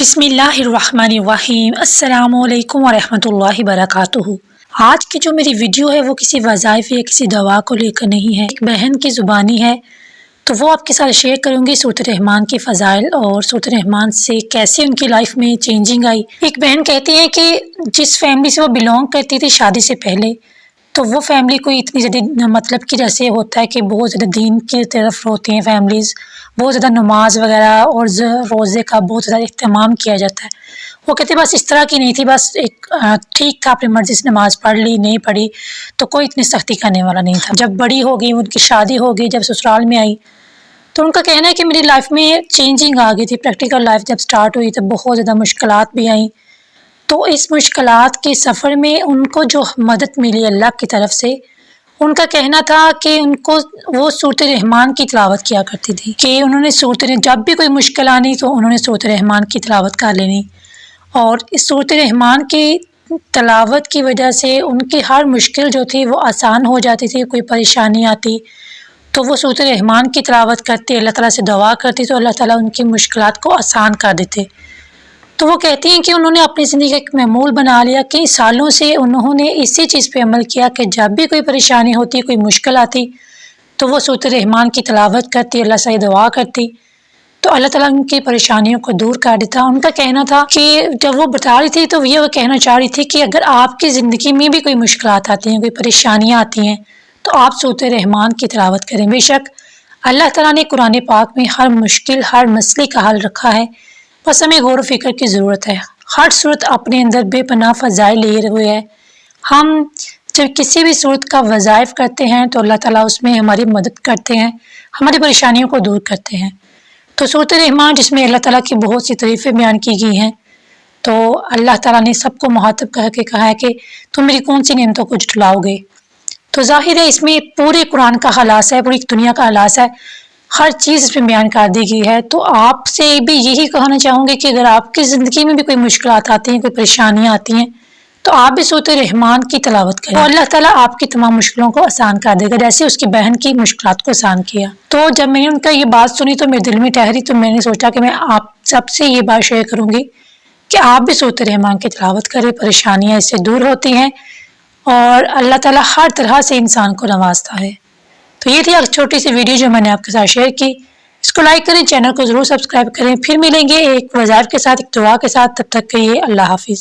बिस्मिल्लाहिर्रहमानिर्रहीम। अस्सलाम वालेकुम वरहमतुल्लाहि वबरकातुहू। आज की जो मेरी वीडियो है वो किसी वज़ाइफ या किसी दवा को लेकर नहीं है, एक बहन की ज़ुबानी है, तो वो आपके साथ शेयर करूँगी सूरत रहमान के फ़ज़ाइल और सूरत रहमान से कैसे उनकी लाइफ में चेंजिंग आई। एक बहन कहती है कि जिस फैमिली से वो बिलोंग करती थी शादी से पहले, तो वो फैमिली कोई इतनी ज़्यादा मतलब कि जैसे होता है कि बहुत ज़्यादा दीन की तरफ होती हैं फैमिलीज़, बहुत ज़्यादा नमाज वगैरह और रोज़े का बहुत ज़्यादा इह्तमाम किया जाता है। वो कहते बस इस तरह की नहीं थी, बस एक ठीक था, अपनी मर्ज़ी से नमाज़ पढ़ ली, नहीं पढ़ी तो कोई इतनी सख्ती करने वाला नहीं था। जब बड़ी हो गई, उनकी शादी हो गई, जब ससुराल में आई तो उनका कहना है कि मेरी लाइफ में चेंजिंग आ गई थी। प्रैक्टिकल लाइफ जब स्टार्ट हुई तो बहुत ज़्यादा मुश्किलात भी आई। तो इस मुश्किलात के सफ़र में उनको जो मदद मिली अल्लाह की तरफ से, उनका कहना था कि उनको वो सूरत रहमान की तिलावत किया करती थी, कि उन्होंने जब भी कोई मुश्किल आनी तो उन्होंने सूरत रहमान की तिलावत कर लेनी, और इस सूरत रहमान की तिलावत की वजह से उनकी हर मुश्किल जो थी वो आसान हो जाती थी। कोई परेशानी आती तो वो सूरत रहमान की तिलावत करते, अल्लाह ताला से दुआ करती तो अल्लाह ताला उनकी मुश्किलात को आसान कर देते। तो वो कहती हैं कि उन्होंने अपनी ज़िंदगी का एक मामूल बना लिया कि सालों से उन्होंने इसी चीज़ पे अमल किया कि जब भी कोई परेशानी होती, कोई मुश्किल आती तो वो सूरत रहमान की तिलावत करती, अल्लाह से दुआ करती तो अल्लाह ताला उनकी परेशानियों को दूर कर देता। उनका कहना था कि जब वो बता रही थी तो ये वो कहना चाह रही थी कि अगर आपकी ज़िंदगी में भी कोई मुश्किलात आती हैं, कोई परेशानियाँ आती हैं तो आप सूरत रहमान की तिलावत करें। बेशक अल्लाह ताला ने कुरान पाक में हर मुश्किल, हर मसले का हल रखा है, बस हमें गौर फ़िक्र की ज़रूरत है। हर सूरत अपने अंदर बेपनाह फ़ज़ाइल लिए हुए है। हम जब किसी भी सूरत का वज़ाइफ करते हैं तो अल्लाह ताला उसमें हमारी मदद करते हैं, हमारी परेशानियों को दूर करते हैं। तो सूरत रहमान जिसमें अल्लाह ताला की बहुत सी तारीफ़ें बयान की गई हैं, तो अल्लाह ताला ने सबको मुखातब करके कहा है कि तुम मेरी कौन सी नेमतों को झुठलाओगे। तो ज़ाहिर है इसमें पूरे कुरान का खलासा है, पूरी दुनिया का खलासा है, हर चीज़ इसमें बयान कर दी गई है। तो आपसे भी यही कहना चाहूँगी कि अगर आपकी ज़िंदगी में भी कोई मुश्किलात आती हैं, कोई परेशानियाँ आती हैं तो आप भी सूरत रहमान की तिलावत करें और अल्लाह ताला आपकी तमाम मुश्किलों को आसान कर देगा, जैसे उसकी बहन की मुश्किलात को आसान किया। तो जब मैंने उनका ये बात सुनी तो मेरे दिल में ठहरी, तो मैंने सोचा कि मैं आप सबसे ये बात शेयर करूँगी कि आप भी सूरत रहमान की तिलावत करें, परेशानियाँ इससे दूर होती हैं और अल्लाह ताला हर तरह से इंसान को नवाजता है। तो ये थी एक छोटी सी वीडियो जो मैंने आपके साथ शेयर की। इसको लाइक करें, चैनल को ज़रूर सब्सक्राइब करें। फिर मिलेंगे एक वज़ाइफ के साथ, एक दुआ के साथ। तब तक के लिए अल्लाह हाफिज़।